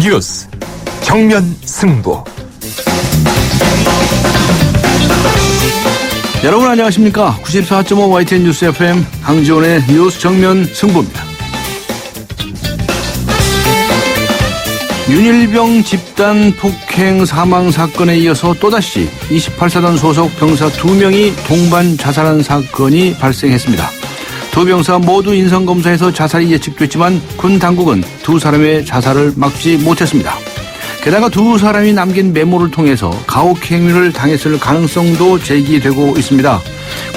뉴스 정면 승부. 여러분 안녕하십니까? 94.5 YTN 뉴스 FM 강지원의 뉴스 정면 승부입니다. 윤일병 집단 폭행 사망 사건에 이어서 또다시 28사단 소속 병사 2명이 동반 자살한 사건이 발생했습니다. 두 병사 모두 인성검사에서 자살이 예측됐지만 군 당국은 두 사람의 자살을 막지 못했습니다. 게다가 두 사람이 남긴 메모를 통해서 가혹행위를 당했을 가능성도 제기되고 있습니다.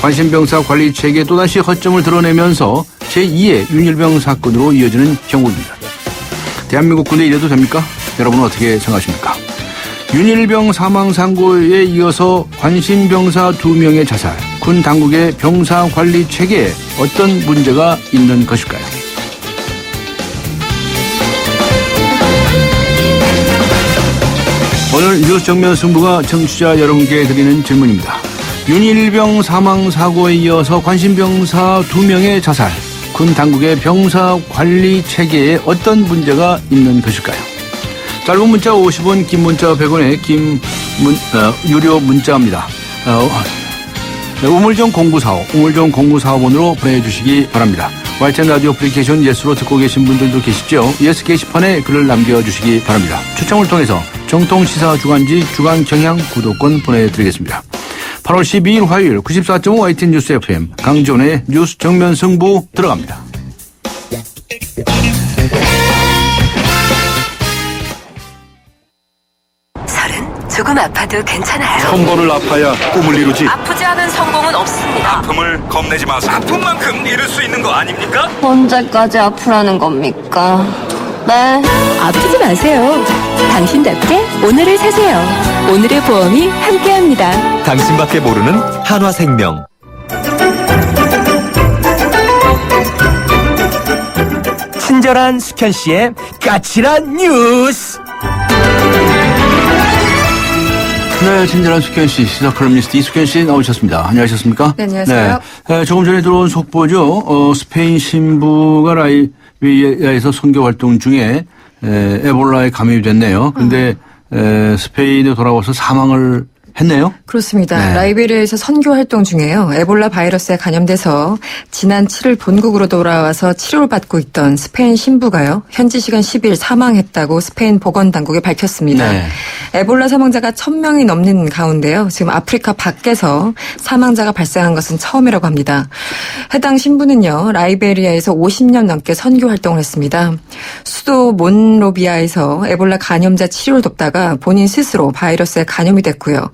관심병사 관리 체계에 또다시 허점을 드러내면서 제2의 윤일병 사건으로 이어지는 형국입니다. 대한민국 군대 이래도 됩니까? 여러분은 어떻게 생각하십니까? 윤일병 사망 사고에 이어서 관심병사 2명의 자살, 군 당국의 병사 관리 체계에 어떤 문제가 있는 것일까요? 오늘 뉴스 정면 승부가 청취자 여러분께 드리는 질문입니다. 윤일병 사망 사고에 이어서 관심병사 2명의 자살, 군 당국의 병사 관리 체계에 어떤 문제가 있는 것일까요? 짧은 문자 50원, 긴 문자 100원의 유료 문자입니다. 우물정 0945, 우물정 0945번으로 보내주시기 바랍니다. YTN 라디오 애플리케이션 예스로 듣고 계신 분들도 계시죠? 예스 게시판에 글을 남겨주시기 바랍니다. 추첨을 통해서 정통시사 주간지 주간경향 구독권 보내드리겠습니다. 8월 12일 화요일 94.5 YTN 뉴스 FM 강지원의 뉴스 정면 승부 들어갑니다. 조금 아파도 괜찮아요. 한 번을 아파야 꿈을 이루지. 아프지 않은 성공은 없습니다. 아픔을 겁내지 마세요. 아픈 만큼 이룰 수 있는 거 아닙니까? 언제까지 아프라는 겁니까? 네. 아프지 마세요. 당신답게 오늘을 사세요. 오늘의 보험이 함께합니다. 당신밖에 모르는 한화생명. 친절한 숙현 씨의 까칠한 뉴스. 네, 친절한 숙현 씨, 시사 컬럼니스트 이숙현 씨 나오셨습니다. 안녕하셨습니까? 네, 안녕하세요. 네, 조금 전에 들어온 속보죠. 스페인 신부가 라이비아에서 선교 활동 중에 에볼라에 감염이 됐네요. 그런데 스페인에 돌아와서 사망을 했네요. 그렇습니다. 네. 라이베리아에서 선교 활동 중에요. 에볼라 바이러스에 감염돼서 지난 7일 본국으로 돌아와서 치료를 받고 있던 스페인 신부가요. 현지 시간 10일 사망했다고 스페인 보건당국이 밝혔습니다. 네. 에볼라 사망자가 1000명이 넘는 가운데요. 지금 아프리카 밖에서 사망자가 발생한 것은 처음이라고 합니다. 해당 신부는요. 라이베리아에서 50년 넘게 선교 활동을 했습니다. 수도 몬로비아에서 에볼라 감염자 치료를 돕다가 본인 스스로 바이러스에 감염이 됐고요.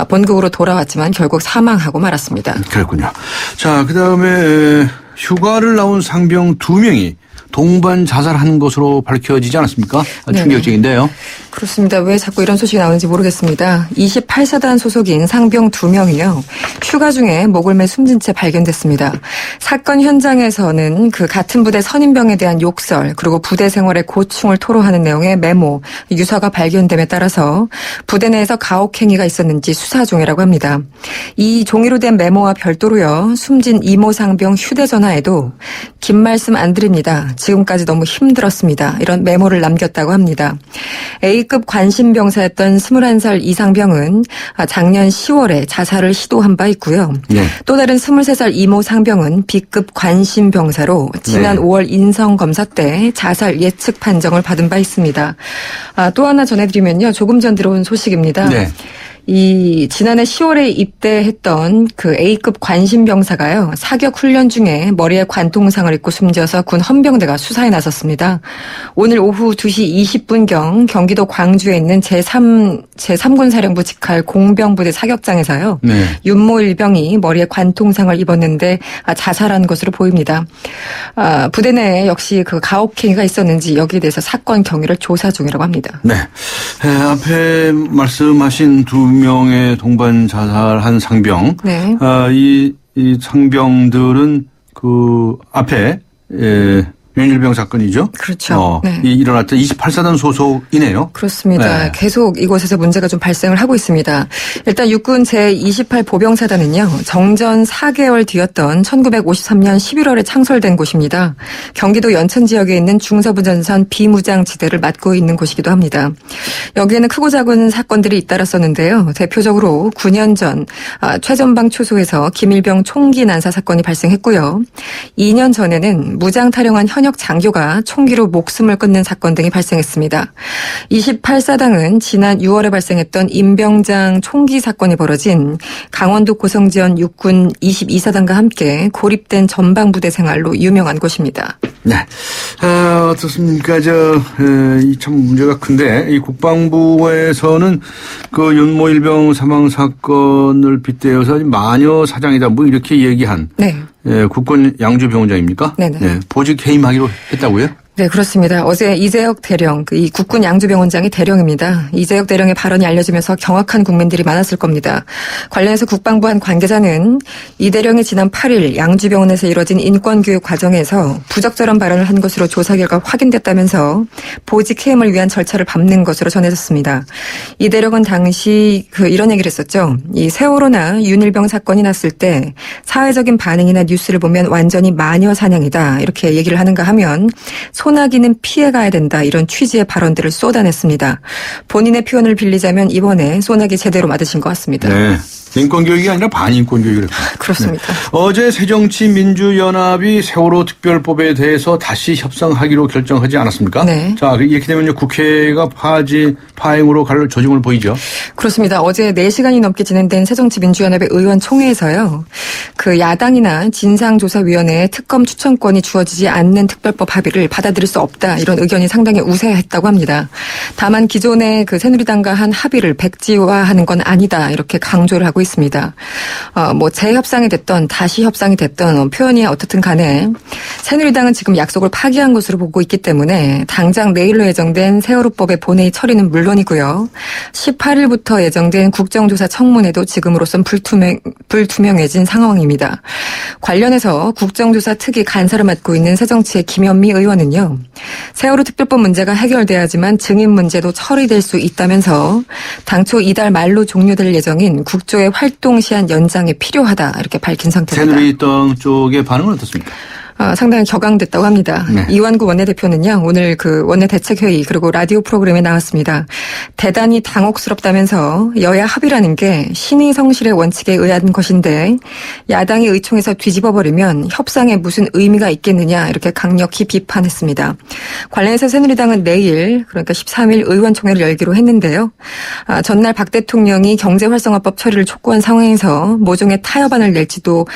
본국으로 돌아왔지만 결국 사망하고 말았습니다. 그렇군요. 자, 그다음에 휴가를 나온 상병 2명이 동반 자살한 것으로 밝혀지지 않았습니까? 충격적인데요. 그렇습니다. 왜 자꾸 이런 소식이 나오는지 모르겠습니다. 28사단 소속인 상병 2명이요. 휴가 중에 목을 매 숨진 채 발견됐습니다. 사건 현장에서는 그 같은 부대 선임병에 대한 욕설 그리고 부대 생활의 고충을 토로하는 내용의 메모, 유서가 발견됨에 따라서 부대 내에서 가혹행위가 있었는지 수사 중이라고 합니다. 이 종이로 된 메모와 별도로요. 숨진 이모 상병 휴대전화에도 긴 말씀 안 드립니다. 지금까지 너무 힘들었습니다. 이런 메모를 남겼다고 합니다. A급 관심병사였던 21살 이상병은 작년 10월에 자살을 시도한 바 있고요. 네. 또 다른 23살 이모 상병은 B급 관심병사로 지난 네. 5월 인성검사 때 자살 예측 판정을 받은 바 있습니다. 또 하나 전해드리면요. 조금 전 들어온 소식입니다. 네. 이 지난해 10월에 입대했던 그 A급 관심병사가요. 사격 훈련 중에 머리에 관통상을 입고 숨져서 군 헌병대가 수사에 나섰습니다. 오늘 오후 2시 20분경 경기도 광주에 있는 제3군 사령부 직할 공병부대 사격장에서요. 네. 윤모 일병이 머리에 관통상을 입었는데 자살한 것으로 보입니다. 부대 내에 역시 그 가혹행위가 있었는지 여기에 대해서 사건 경위를 조사 중이라고 합니다. 네. 앞에 말씀하신 2명의 동반 자살한 상병. 네. 이 상병들은 그 앞에 윤일병 사건이죠. 그렇죠. 네. 일어났던 28사단 소속이네요. 그렇습니다. 네. 계속 이곳에서 문제가 좀 발생을 하고 있습니다. 일단 육군 제28 보병사단은요. 정전 4개월 뒤였던 1953년 11월에 창설된 곳입니다. 경기도 연천 지역에 있는 중서부전선 비무장지대를 맡고 있는 곳이기도 합니다. 여기에는 크고 작은 사건들이 잇따랐었는데요. 대표적으로 9년 전 최전방 초소에서 김일병 총기 난사 사건이 발생했고요. 2년 전에는 무장 탈영한 현역 장교가 총기로 목숨을 끊는 사건 등이 발생했습니다. 28사당은 지난 6월에 발생했던 임병장 총기 사건이 벌어진 강원도 고성지원 육군 22사단과 함께 고립된 전방부대 생활로 유명한 곳입니다. 네. 어떻습니까? 이 참 문제가 큰데, 이 국방부에서는 그 윤모일병 사망 사건을 빗대어서 마녀 사장이다, 뭐 이렇게 얘기한. 네. 국군 양주병원장입니까? 네네. 네. 보직 해임하기로 했다고요? 네, 그렇습니다. 어제 이재혁 대령, 이 국군 양주병원장이 대령입니다. 이재혁 대령의 발언이 알려지면서 경악한 국민들이 많았을 겁니다. 관련해서 국방부 한 관계자는 이 대령이 지난 8일 양주병원에서 이뤄진 인권교육 과정에서 부적절한 발언을 한 것으로 조사 결과 확인됐다면서 보직 해임을 위한 절차를 밟는 것으로 전해졌습니다. 이 대령은 당시 이런 얘기를 했었죠. 이 세월호나 윤일병 사건이 났을 때 사회적인 반응이나 뉴스를 보면 완전히 마녀 사냥이다. 이렇게 얘기를 하는가 하면 소나기는 피해가야 된다. 이런 취지의 발언들을 쏟아냈습니다. 본인의 표현을 빌리자면 이번에 소나기 제대로 맞으신 것 같습니다. 네. 인권교육이 아니라 반인권교육을 했습니다. 그렇습니다. 네. 어제 새정치민주연합이 세월호 특별법에 대해서 다시 협상하기로 결정하지 않았습니까? 네. 자, 이렇게 되면 국회가 파행으로 갈 조짐을 보이죠. 그렇습니다. 어제 4시간이 넘게 진행된 새정치민주연합의 의원총회에서요. 그 야당이나 진상조사위원회에 특검 추천권이 주어지지 않는 특별법 합의를 받아들일 수 없다. 이런 의견이 상당히 우세했다고 합니다. 다만 기존의 그 새누리당과 한 합의를 백지화하는 건 아니다. 이렇게 강조를 하고 있습니다. 뭐 재협상이 됐던 다시 협상이 됐던 표현이 어떻든 간에 새누리당은 지금 약속을 파기한 것으로 보고 있기 때문에 당장 내일로 예정된 세월호법의 본회의 처리는 물론이고요. 18일부터 예정된 국정조사 청문회도 지금으로선 불투명해진 상황입니다. 관련해서 국정조사 특위 간사를 맡고 있는 새정치의 김현미 의원은요. 세월호 특별법 문제가 해결돼야지만 증인 문제도 처리될 수 있다면서 당초 이달 말로 종료될 예정인 국조의 활동 시한 연장이 필요하다 이렇게 밝힌 상태입니다. 새누리당 쪽의 반응은 어떻습니까? 상당히 격앙됐다고 합니다. 네. 이완구 원내대표는요. 오늘 그 원내대책회의 그리고 라디오 프로그램에 나왔습니다. 대단히 당혹스럽다면서 여야 합의라는 게 신의 성실의 원칙에 의한 것인데 야당이 의총에서 뒤집어버리면 협상에 무슨 의미가 있겠느냐 이렇게 강력히 비판했습니다. 관련해서 새누리당은 내일 그러니까 13일 의원총회를 열기로 했는데요. 전날 박 대통령이 경제활성화법 처리를 촉구한 상황에서 모종의 타협안을 낼지도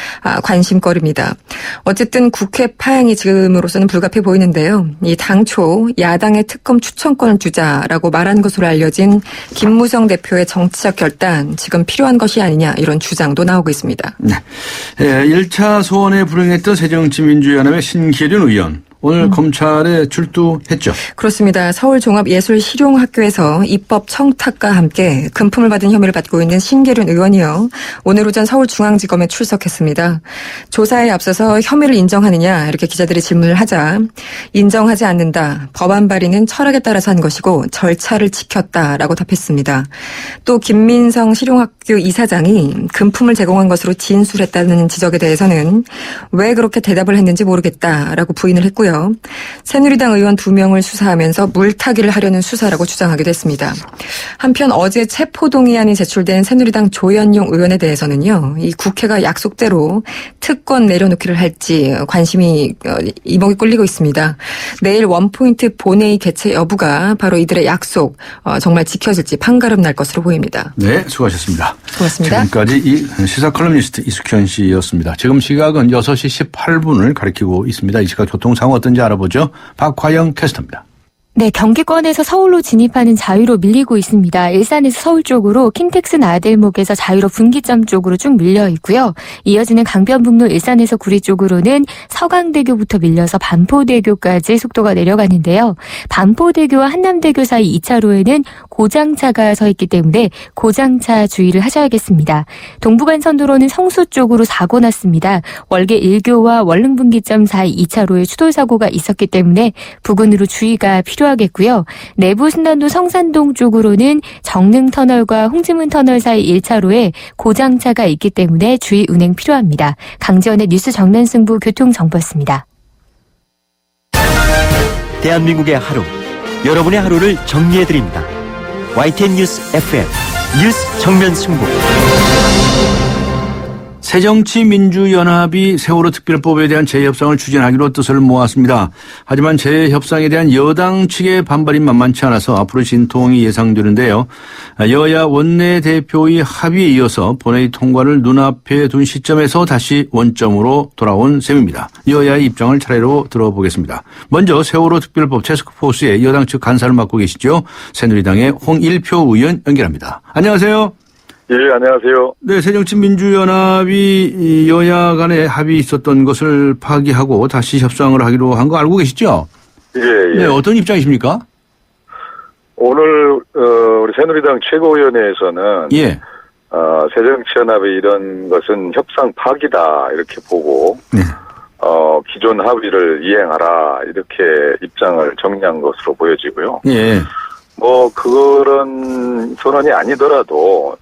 관심거리입니다. 어쨌든 국회 파행이 지금으로서는 불가피해 보이는데요. 이 당초 야당의 특검 추천권을 주자라고 말한 것으로 알려진 김무성 대표의 정치적 결단 지금 필요한 것이 아니냐 이런 주장도 나오고 있습니다. 네. 1차 소원에 불응했던 새정치민주연합의 신계륜 의원. 오늘 검찰에 출두했죠. 그렇습니다. 서울종합예술실용학교에서 입법 청탁과 함께 금품을 받은 혐의를 받고 있는 신계륜 의원이요. 오늘 오전 서울중앙지검에 출석했습니다. 조사에 앞서서 혐의를 인정하느냐 이렇게 기자들이 질문을 하자 인정하지 않는다. 법안 발의는 철학에 따라서 한 것이고 절차를 지켰다라고 답했습니다. 또 김민성 실용학교 이사장이 금품을 제공한 것으로 진술했다는 지적에 대해서는 왜 그렇게 대답을 했는지 모르겠다라고 부인을 했고요. 새누리당 의원 2명을 수사하면서 물타기를 하려는 수사라고 주장하기도 했습니다. 한편 어제 체포동의안이 제출된 새누리당 조현용 의원에 대해서는요. 이 국회가 약속대로 특권 내려놓기를 할지 관심이 이목이 끌리고 있습니다. 내일 원포인트 본회의 개최 여부가 바로 이들의 약속 정말 지켜질지 판가름 날 것으로 보입니다. 네, 수고하셨습니다. 고맙습니다. 지금까지 이 시사 컬럼니스트 이숙현 씨였습니다. 지금 시각은 6시 18분을 가리키고 있습니다. 이 시각 교통 상황 어떤지 알아보죠. 박화영 캐스터입니다. 네, 경기권에서 서울로 진입하는 자유로 밀리고 있습니다. 일산에서 서울 쪽으로 킨텍스 나들목에서 자유로 분기점 쪽으로 쭉 밀려 있고요. 이어지는 강변북로 일산에서 구리 쪽으로는 서강대교부터 밀려서 반포대교까지 속도가 내려가는데요. 반포대교와 한남대교 사이 2차로에는 고장차가 서 있기 때문에 고장차 주의를 하셔야겠습니다. 동부간선도로는 성수 쪽으로 사고 났습니다. 월계 1교와 월릉분기점 사이 2차로에 추돌사고가 있었기 때문에 부근으로 주의가 필요하겠고요. 내부순환도 성산동 쪽으로는 정릉터널과 홍지문터널 사이 1차로에 고장차가 있기 때문에 주의 운행 필요합니다. 강지원의 뉴스 정면승부 교통정보였습니다. 대한민국의 하루, 여러분의 하루를 정리해드립니다. YTN 뉴스 FM 뉴스 정면 승부. 새정치민주연합이 세월호 특별법에 대한 재협상을 추진하기로 뜻을 모았습니다. 하지만 재협상에 대한 여당 측의 반발이 만만치 않아서 앞으로 진통이 예상되는데요. 여야 원내대표의 합의에 이어서 본회의 통과를 눈앞에 둔 시점에서 다시 원점으로 돌아온 셈입니다. 여야의 입장을 차례로 들어보겠습니다. 먼저 세월호 특별법 태스크포스의 여당 측 간사를 맡고 계시죠. 새누리당의 홍일표 의원 연결합니다. 안녕하세요. 예, 안녕하세요. 네, 새정치민주연합이 여야 간에 합의 있었던 것을 파기하고 다시 협상을 하기로 한 거 알고 계시죠? 예, 예. 네, 어떤 입장이십니까? 오늘 우리 새누리당 최고위원회에서는 예. 새정치연합의 이런 것은 협상 파기다 이렇게 보고 네. 기존 합의를 이행하라 이렇게 입장을 정리한 것으로 보여지고요. 예. 뭐 그런 선언이 아니더라도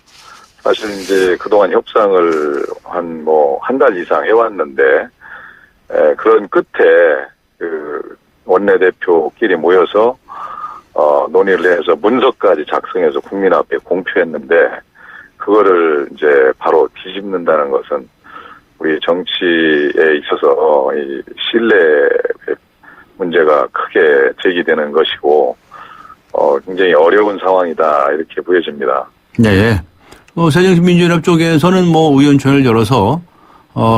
사실 이제 그동안 협상을 한 달 이상 해왔는데, 그런 끝에 그 원내대표끼리 모여서, 논의를 해서 문서까지 작성해서 국민 앞에 공표했는데, 그거를 이제 바로 뒤집는다는 것은 우리 정치에 있어서 이 신뢰 문제가 크게 제기되는 것이고, 굉장히 어려운 상황이다, 이렇게 보여집니다. 네. 새정치민주연합 쪽에서는 의원총회를 열어서,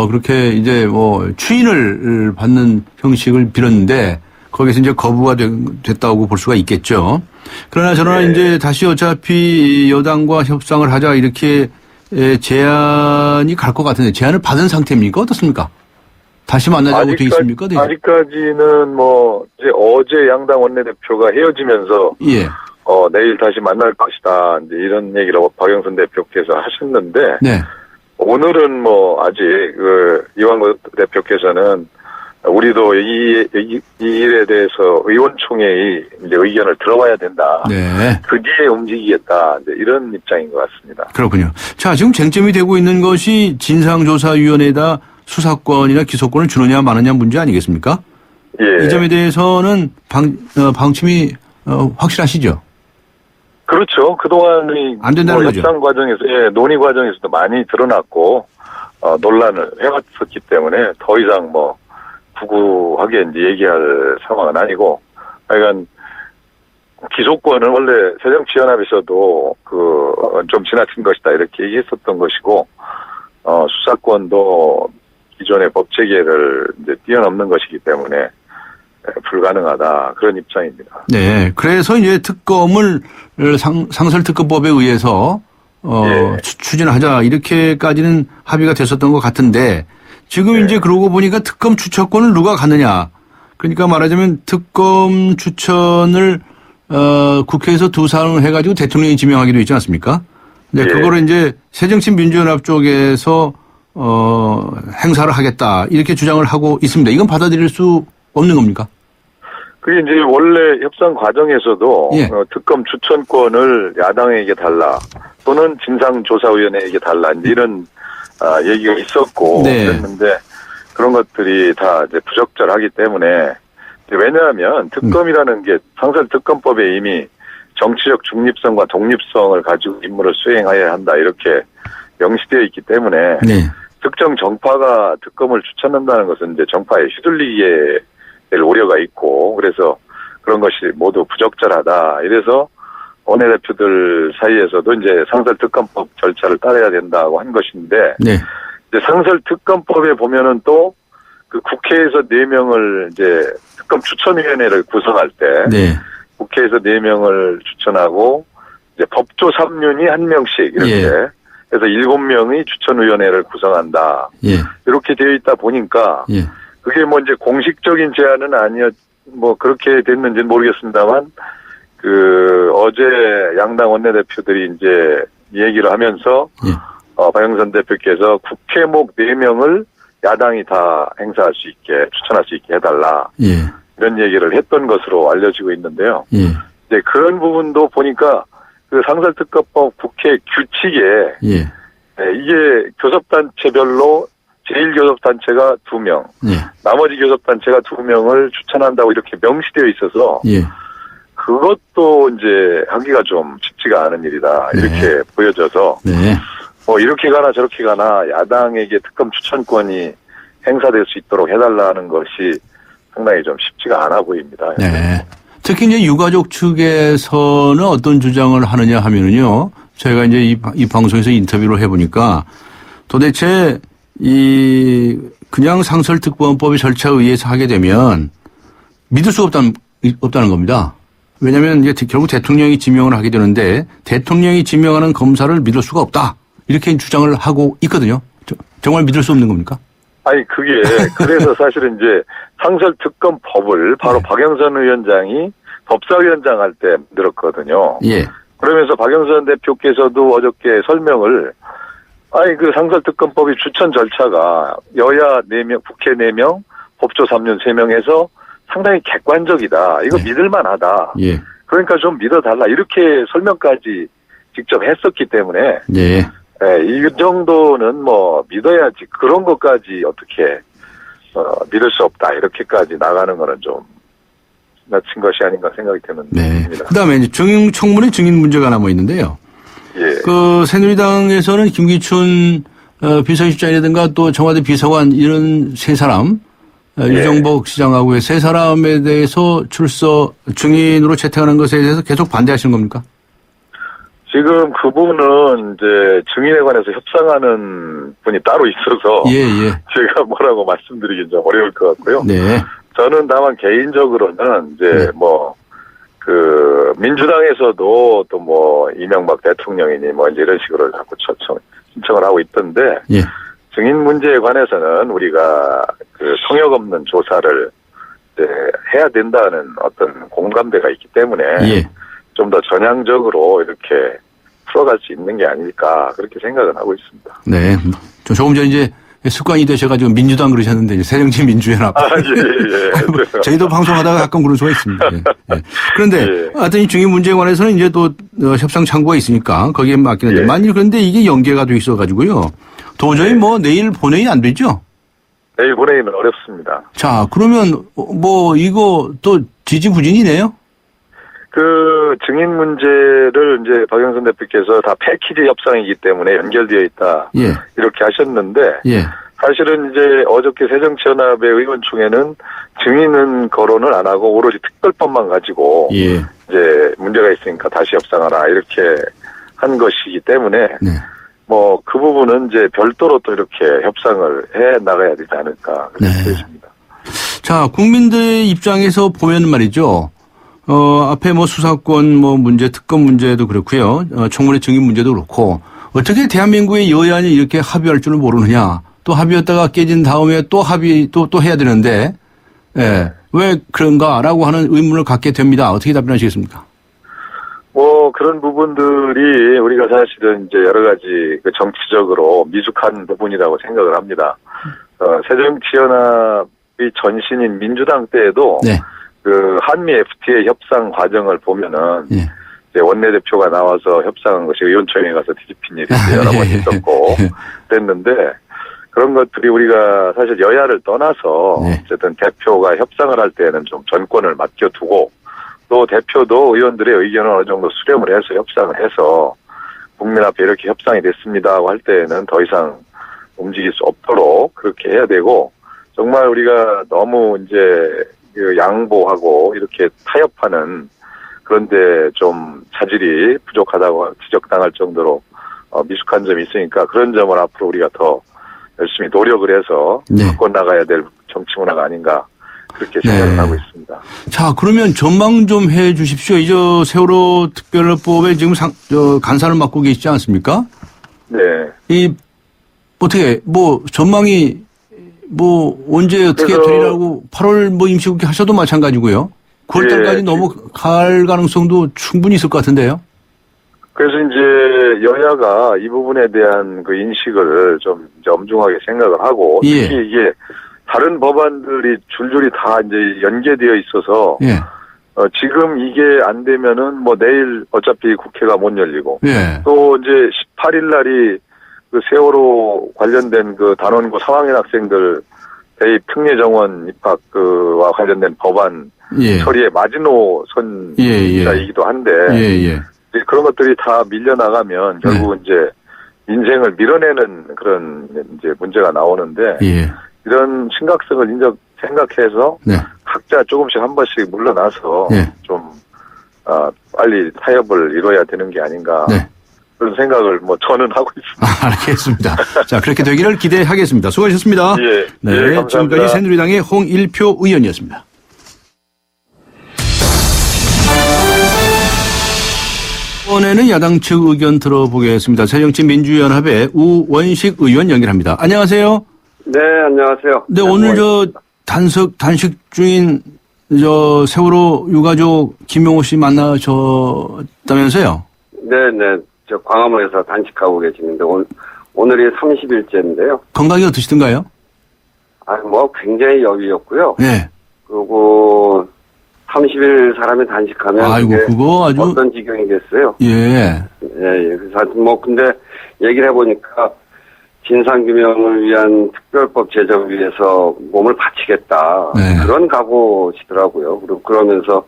그렇게 이제 추인을 받는 형식을 빌었는데, 거기서 이제 거부가 됐다고 볼 수가 있겠죠. 그러나 저러나 이제 다시 어차피 여당과 협상을 하자 이렇게 제안이 갈 것 같은데, 제안을 받은 상태입니까? 어떻습니까? 다시 만나자고 돼 있습니까? 네. 아직까지는 이제 어제 양당 원내대표가 헤어지면서, 예. 내일 다시 만날 것이다. 이제 이런 얘기를 박영선 대표께서 하셨는데, 네. 오늘은 아직, 이완구 대표께서는 우리도 이 일에 대해서 의원총회의 이제 의견을 들어봐야 된다. 네. 그 뒤에 움직이겠다. 이제 이런 입장인 것 같습니다. 그렇군요. 자, 지금 쟁점이 되고 있는 것이 진상조사위원회에다 수사권이나 기소권을 주느냐 마느냐 문제 아니겠습니까? 예. 이 점에 대해서는 방침이 확실하시죠? 그렇죠. 그동안의 안 된다는 거죠. 협상 과정에서, 논의 과정에서도 많이 드러났고, 논란을 해왔었기 때문에 더 이상 구구하게 이제 얘기할 상황은 아니고, 하여간, 기소권은 원래 새정치연합에서도 좀 지나친 것이다 이렇게 얘기했었던 것이고, 수사권도 기존의 법 체계를 이제 뛰어넘는 것이기 때문에 불가능하다 그런 입장입니다. 네, 그래서 이제 특검을 상설특검법에 의해서 예. 추진하자 이렇게까지는 합의가 됐었던 것 같은데 지금 네. 이제 그러고 보니까 특검 추천권을 누가 갖느냐? 그러니까 말하자면 특검 추천을 국회에서 두 사람을 해가지고 대통령이 지명하기로 있지 않습니까? 네, 예. 그거를 이제 새정치민주연합 쪽에서 행사를 하겠다 이렇게 주장을 하고 있습니다. 이건 받아들일 수 없는 겁니까? 그게 이제 원래 협상 과정에서도 예. 특검 추천권을 야당에게 달라 또는 진상조사위원회에게 달라 이런 얘기가 있었고 네. 그랬는데 그런 것들이 다 이제 부적절하기 때문에 왜냐하면 특검이라는 게 상설특검법에 이미 정치적 중립성과 독립성을 가지고 임무를 수행해야 한다 이렇게 명시되어 있기 때문에 네. 특정 정파가 특검을 추천한다는 것은 이제 정파에 휘둘리게 될 우려가 있고 그래서 그런 것이 모두 부적절하다. 이래서 원내대표들 사이에서도 이제 상설특검법 절차를 따라야 된다고 한 것인데 네. 이제 상설특검법에 보면은 또 그 국회에서 4명을 이제 특검 추천위원회를 구성할 때 네. 국회에서 4명을 추천하고 이제 법조 3륜이 1명씩 이렇게 예. 해서 7명의 추천위원회를 구성한다. 예. 이렇게 되어 있다 보니까 예. 그게 이제 공식적인 제안은 그렇게 됐는지는 모르겠습니다만 어제 양당 원내대표들이 이제 얘기를 하면서, 예. 박영선 대표께서 국회목 4명을 야당이 다 행사할 수 있게, 추천할 수 있게 해달라. 예. 이런 얘기를 했던 것으로 알려지고 있는데요. 예. 이제 그런 부분도 보니까 그 상설특검법 국회 규칙에 예. 이게 교섭단체별로 제1교섭단체가 2명, 예. 나머지 교섭단체가 2명을 추천한다고 이렇게 명시되어 있어서 예. 그것도 이제 하기가 좀 쉽지가 않은 일이다. 이렇게 보여져서 네. 뭐 이렇게 가나 저렇게 가나 야당에게 특검 추천권이 행사될 수 있도록 해달라는 것이 상당히 좀 쉽지가 않아 보입니다. 네. 특히 이제 유가족 측에서는 어떤 주장을 하느냐 하면은요. 저희가 이제 이 방송에서 인터뷰를 해보니까 도대체 그냥 상설특검법의 절차에 의해서 하게 되면 믿을 수가 없다는 겁니다. 왜냐하면 이제 결국 대통령이 지명을 하게 되는데 대통령이 지명하는 검사를 믿을 수가 없다. 이렇게 주장을 하고 있거든요. 정말 믿을 수 없는 겁니까? 아니, 그래서 사실은 이제 상설특검법을 바로 박영선 위원장이 법사위원장 할 때 만들었거든요. 예. 그러면서 박영선 대표께서도 어저께 설명을, 그 상설특검법이 추천 절차가 여야 4명, 국회 4명, 법조 3년 3명에서 상당히 객관적이다. 이거 믿을만하다. 예. 그러니까 좀 믿어달라. 이렇게 설명까지 직접 했었기 때문에. 예. 이 정도는 뭐 믿어야지. 그런 것까지 어떻게 믿을 수 없다. 이렇게까지 나가는 거는 좀 지나친 것이 아닌가 생각이 드는 네. 겁니다. 그다음에 이제 청문회 증인 문제가 남아 있는데요. 예. 새누리당에서는 김기춘 비서실장이라든가 또 청와대 비서관 이런 세 사람, 유정복 시장하고의 세 사람에 대해서 출석 증인으로 채택하는 것에 대해서 계속 반대하시는 겁니까? 지금 그 부분은 이제 증인에 관해서 협상하는 분이 따로 있어서 예. 제가 뭐라고 말씀드리긴 좀 어려울 것 같고요. 네. 저는 다만 개인적으로는 이제 민주당에서도 또 뭐 이명박 대통령이니 뭐 이제 이런 식으로 자꾸 신청을 하고 있던데 예. 증인 문제에 관해서는 우리가 성역 없는 조사를 이제 해야 된다는 어떤 공감대가 있기 때문에 좀 더 전향적으로 이렇게 풀어갈 수 있는 게 아닐까 그렇게 생각은 하고 있습니다. 네. 조금 전에 이제 습관이 되셔가지고 민주당 그러셨는데 이제 새정치민주연합. 예. 저희도 방송하다가 가끔 그런 수가 있습니다. 예. 그런데 하여튼 이 증인 문제에 관해서는 이제 또 협상 창구가 있으니까 거기에 맡기는데 만일 그런데 이게 연계가 돼 있어가지고요. 도저히 내일 본회의 안 되죠? 내일 본회의는 어렵습니다. 자, 그러면 이거 또 지지부진이네요? 증인 문제를 이제 박영선 대표께서 다 패키지 협상이기 때문에 연결되어 있다. 이렇게 하셨는데. 사실은 이제 어저께 새정치연합의 의원총회는 증인은 거론을 안 하고 오로지 특별법만 가지고. 이제 문제가 있으니까 다시 협상하라. 이렇게 한 것이기 때문에. 그 부분은 이제 별도로 또 이렇게 협상을 해 나가야 되지 않을까. 그렇게 보여집니다. 자, 국민들의 입장에서 보면 말이죠. 앞에 수사권 문제, 특검 문제도 그렇고요. 청문회 증인 문제도 그렇고 어떻게 대한민국의 여야는 이렇게 합의할 줄을 모르느냐. 또 합의했다가 깨진 다음에 또 합의 또 해야 되는데 왜 그런가라고 하는 의문을 갖게 됩니다. 어떻게 답변하시겠습니까? 그런 부분들이 우리가 사실은 이제 여러 가지 정치적으로 미숙한 부분이라고 생각을 합니다. 새정치연합이 전신인 민주당 때에도 한미 FTA 협상 과정을 보면은 이제 원내대표가 나와서 협상한 것이 의원총회에 가서 뒤집힌 일이 여러 번 있었고 그랬는데 그런 것들이 우리가 사실 여야를 떠나서 어쨌든 대표가 협상을 할 때는 좀 전권을 맡겨두고 또 대표도 의원들의 의견을 어느 정도 수렴을 해서 협상을 해서 국민 앞에 이렇게 협상이 됐습니다 하고 할 때에는 더 이상 움직일 수 없도록 그렇게 해야 되고 정말 우리가 너무 이제 양보하고 이렇게 타협하는 그런데 좀 자질이 부족하다고 지적당할 정도로 미숙한 점이 있으니까 그런 점을 앞으로 우리가 더 열심히 노력을 해서 바꿔 나가야 될 정치 문화가 아닌가 그렇게 생각을 하고 있습니다. 자, 그러면 전망 좀 해 주십시오. 이제 세월호 특별법에 지금 간사를 맡고 계시지 않습니까? 어떻게 전망이 언제 어떻게 되리라고 8월 임시국회 하셔도 마찬가지고요. 9월달까지 넘어갈 가능성도 충분히 있을 것 같은데요. 그래서 이제 여야가 이 부분에 대한 그 인식을 좀 이제 엄중하게 생각을 하고 예. 특히 이게 다른 법안들이 줄줄이 다 이제 연계되어 있어서 예. 지금 이게 안 되면은 뭐 내일 어차피 국회가 못 열리고 예. 또 이제 18일 날이 그 세월호 관련된 그 단원고 3학년 학생들 대입 특례 정원 입학 그와 관련된 법안 예. 처리의 마지노선이기도 한데 예. 이제 그런 것들이 다 밀려나가면 결국은 이제 인생을 밀어내는 그런 이제 문제가 나오는데 예. 이런 심각성을 생각해서 네. 각자 조금씩 한 번씩 물러나서 예. 좀 빨리 타협을 이뤄야 되는 게 아닌가 네. 그런 생각을 뭐 저는 하고 있습니다. 알겠습니다. 자, 그렇게 되기를 기대하겠습니다. 수고하셨습니다. 예. 네. 예, 감사합니다. 지금까지 새누리당의 홍일표 의원이었습니다. 이번에는 야당 측 의견 들어보겠습니다. 새정치민주연합의 우원식 의원 연결합니다. 안녕하세요. 네, 안녕하세요. 네, 오늘 단식 중인 세월호 유가족 김용호 씨 만나셨다면서요? 네. 저 광화문에서 단식하고 계시는데 오늘이 30일째인데요. 건강이 어떠시던가요? 굉장히 여유였고요. 네. 그리고 30일 사람이 단식하면 아이고, 그거 아주 어떤 지경이겠어요? 예. 그래서 하여튼 근데 얘기를 해보니까 진상규명을 위한 특별법 제정을 위해서 몸을 바치겠다. 네. 그런 각오시더라고요. 그리고 그러면서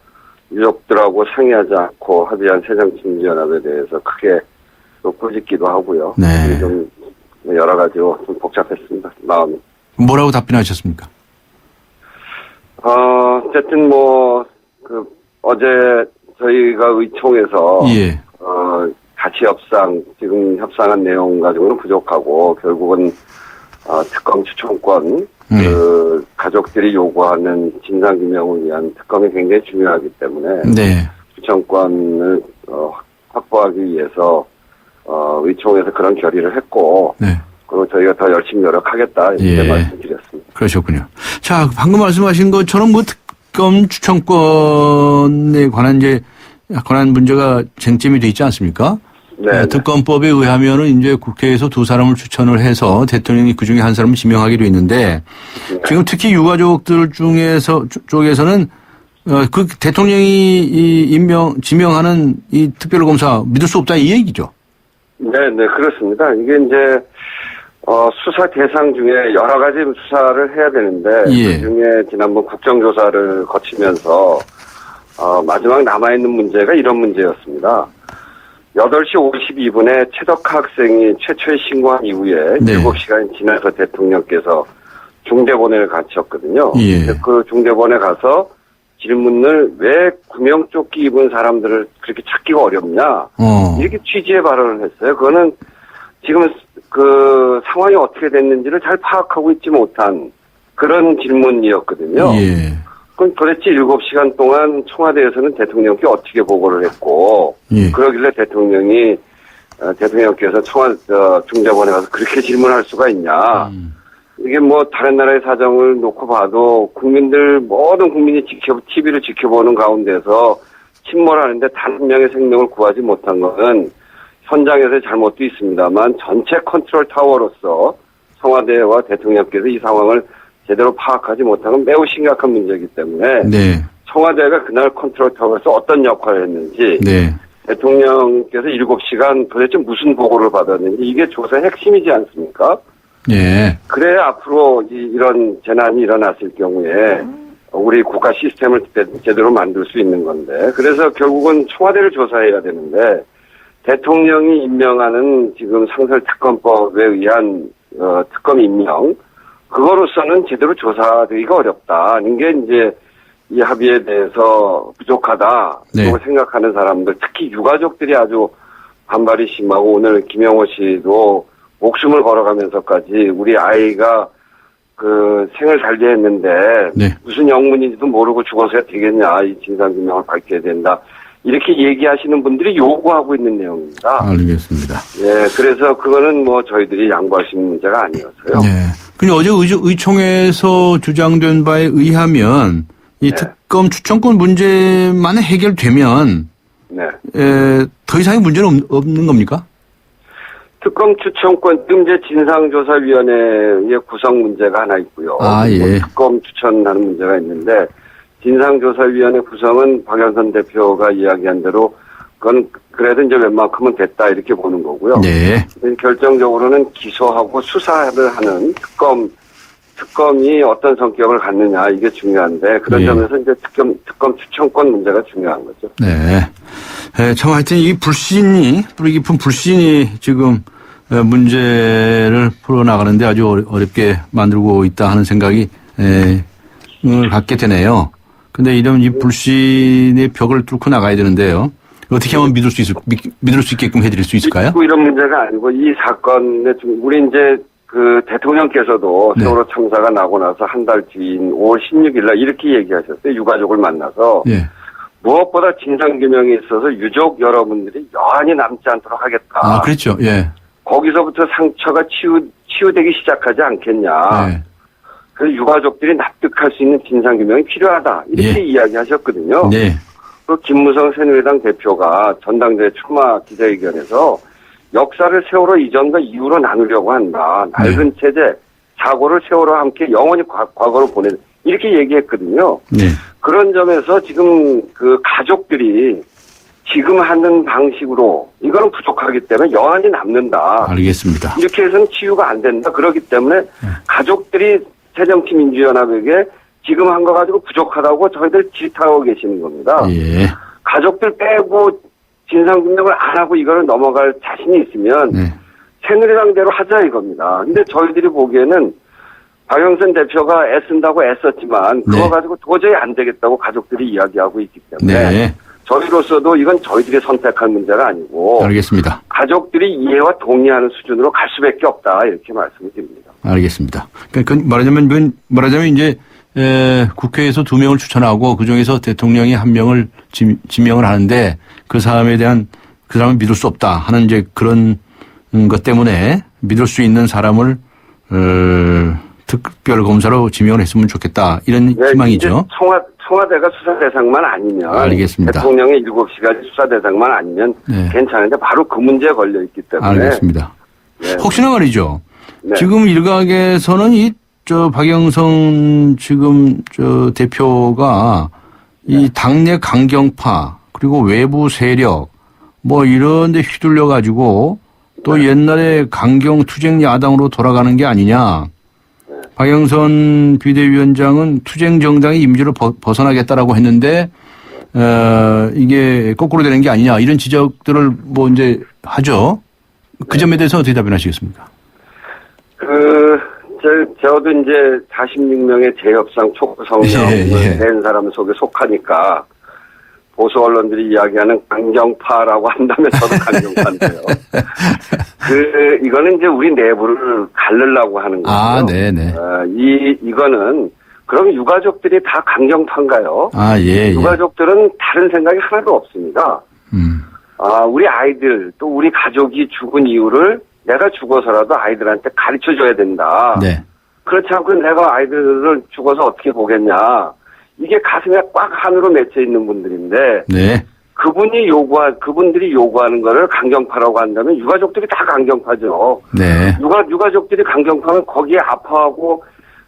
유족들하고 상의하지 않고 합의한 새정치민주연합에 대해서 크게 또 꾸짖기도 하고요. 네. 좀 여러 가지로 좀 복잡했습니다. 마음이. 뭐라고 답변하셨습니까? 어쨌든 어제 저희가 의총에서 예. 가치 협상, 지금 협상한 내용 가지고는 부족하고 결국은 특검 추천권, 가족들이 요구하는 진상규명을 위한 특검이 굉장히 중요하기 때문에 네. 추천권을 확보하기 위해서 의총에서 그런 결의를 했고 네. 그리고 저희가 더 열심히 노력하겠다 이렇게 예. 말씀드렸습니다. 그러셨군요. 자, 방금 말씀하신 것처럼 특검 추천권에 관한 문제가 쟁점이 돼 있지 않습니까? 네. 특검법에 의하면은 이제 국회에서 두 사람을 추천을 해서 대통령이 그 중에 한 사람을 지명하기로 했는데 지금 특히 유가족들 쪽에서는 그 대통령이 지명하는 이 특별검사 믿을 수 없다 이 얘기죠. 네, 그렇습니다. 이게 이제 수사 대상 중에 여러 가지 수사를 해야 되는데 예. 그중에 지난번 국정조사를 거치면서 마지막 남아있는 문제가 이런 문제였습니다. 8시 52분에 최덕하 학생이 최초의 신고한 이후에 네. 7시간이 지나서 대통령께서 중대본에 가셨거든요. 예. 그 중대본에 가서 질문을 왜 구명조끼 입은 사람들을 그렇게 찾기가 어렵냐 이렇게 취지의 발언을 했어요. 그거는 지금 그 상황이 어떻게 됐는지를 잘 파악하고 있지 못한 그런 질문이었거든요. 예. 그럼 도대체 7시간 동안 청와대에서는 대통령께 어떻게 보고를 했고 예. 그러길래 대통령께서 중대본에 가서 그렇게 질문할 수가 있냐. 이게 다른 나라의 사정을 놓고 봐도 모든 국민이 TV를 지켜보는 가운데서 침몰하는데 단 한 명의 생명을 구하지 못한 것은 현장에서의 잘못도 있습니다만 전체 컨트롤 타워로서 청와대와 대통령께서 이 상황을 제대로 파악하지 못한 건 매우 심각한 문제이기 때문에 네. 청와대가 그날 컨트롤 타워에서 어떤 역할을 했는지 네. 대통령께서 7시간 도대체 무슨 보고를 받았는지 이게 조사의 핵심이지 않습니까? 예. 그래야 앞으로 이런 재난이 일어났을 경우에 우리 국가 시스템을 제대로 만들 수 있는 건데 그래서 결국은 청와대를 조사해야 되는데 대통령이 임명하는 지금 상설특검법에 의한 특검 임명 그거로서는 제대로 조사되기가 어렵다는 게 이제 이 합의에 대해서 부족하다 네. 생각하는 사람들 특히 유가족들이 아주 반발이 심하고 오늘 김영호 씨도 목숨을 걸어가면서까지 우리 아이가 그 생을 달게 했는데 네. 무슨 영문인지도 모르고 죽어서야 되겠냐 이 진상규명을 밝혀야 된다 이렇게 얘기하시는 분들이 요구하고 있는 내용입니다. 알겠습니다. 예, 그래서 그거는 저희들이 양보할 수 있는 문제가 아니어서요. 네. 근데 어제 의총에서 주장된 바에 의하면 이 네. 특검 추천권 문제만 해결되면 네. 더 이상의 문제는 없는 겁니까? 특검 추천권, 지금 이제 진상조사위원회의 구성 문제가 하나 있고요. 아, 예. 특검 추천하는 문제가 있는데, 진상조사위원회 구성은 박영선 대표가 이야기한 대로, 그건 그래도 이제 웬만큼은 됐다, 이렇게 보는 거고요. 네. 결정적으로는 기소하고 수사를 하는 특검이 어떤 성격을 갖느냐, 이게 중요한데, 그런 예. 점에서 이제 특검 추천권 문제가 중요한 거죠. 네. 참 하여튼 이 뿌리 깊은 불신이 지금 문제를 풀어나가는데 아주 어렵게 만들고 있다 하는 생각이 갖게 되네요. 근데 이런 이 불신의 벽을 뚫고 나가야 되는데요. 어떻게 하면 믿을 수 있게끔 해드릴 수 있을까요? 이런 문제가 아니고 이 사건에 우리 이제 그 대통령께서도 네. 세월호 참사가 나고 나서 한 달 뒤인 5월 16일 날 이렇게 얘기하셨어요. 유가족을 만나서. 예. 무엇보다 진상규명에 있어서 유족 여러분들이 여한이 남지 않도록 하겠다. 아, 그렇죠. 예. 거기서부터 상처가 치유되기 시작하지 않겠냐. 네. 그래서 유가족들이 납득할 수 있는 진상규명이 필요하다. 이렇게 예. 이야기하셨거든요. 네. 그 김무성 새누리당 대표가 전당대회 출마 기자회견에서 역사를 세월호 이전과 이후로 나누려고 한다. 낡은 체제, 사고를 세월호 함께 영원히 과거로 보내는 이렇게 얘기했거든요. 네. 그런 점에서 지금 그 가족들이 지금 하는 방식으로 이거는 부족하기 때문에 여한이 남는다. 알겠습니다. 이렇게 해서는 치유가 안 된다. 그렇기 때문에 가족들이 새정치민주연합에게 지금 한 거 가지고 부족하다고 저희들 질타하고 계시는 겁니다. 예. 가족들 빼고 진상규명을 안 하고 이거를 넘어갈 자신이 있으면 네. 새누리당대로 하자 이겁니다. 근데 저희들이 보기에는 박영선 대표가 애쓴다고 애썼지만 그거 네. 가지고 도저히 안 되겠다고 가족들이 이야기하고 있기 때문에 네. 저희로서도 이건 저희들이 선택할 문제가 아니고 알겠습니다. 가족들이 이해와 동의하는 수준으로 갈 수밖에 없다 이렇게 말씀을 드립니다. 알겠습니다. 그러니까 말하자면 이제 국회에서 2명을 추천하고 그 중에서 대통령이 1명을 지명을 하는데 그 사람에 대한 그 사람을 믿을 수 없다 하는 이제 그런 것 때문에 믿을 수 있는 사람을 특별 검사로 지명을 했으면 좋겠다 이런 희망이죠. 청와대가 수사 대상만 아니면 알겠습니다. 대통령의 7시간 수사 대상만 아니면 네. 괜찮은데 바로 그 문제에 걸려 있기 때문에 알겠습니다. 네. 혹시나 말이죠. 네. 지금 일각에서는 박영선 지금 대표가 이 당내 강경파 그리고 외부 세력 뭐 이런 데 휘둘려 가지고 또 옛날에 강경 투쟁 야당으로 돌아가는 게 아니냐. 박영선 비대위원장은 투쟁 정당의 이미지로 벗어나겠다라고 했는데 이게 거꾸로 되는 게 아니냐 이런 지적들을 뭐 이제 하죠. 그 점에 대해서 어떻게 답변하시겠습니까? 저도 이제 46명의 재협상 촉구 성명을 낸 사람 속에 속하니까 보수 언론들이 이야기하는 강경파라고 한다면 저도 강경파인데요. 이거는 이제 우리 내부를 가르려고 하는 거예요. 아, 네네. 이거는 그럼 유가족들이 다 강경파인가요? 아, 예. 유가족들은 다른 생각이 하나도 없습니다. 우리 아이들 또 우리 가족이 죽은 이유를 내가 죽어서라도 아이들한테 가르쳐줘야 된다. 네. 그렇지 않고 내가 아이들을 죽어서 어떻게 보겠냐. 이게 가슴에 꽉 한으로 맺혀 있는 분들인데. 네. 그분들이 요구하는 거를 강경파라고 한다면 유가족들이 다 강경파죠. 네. 유가족들이 강경파면 거기에 아파하고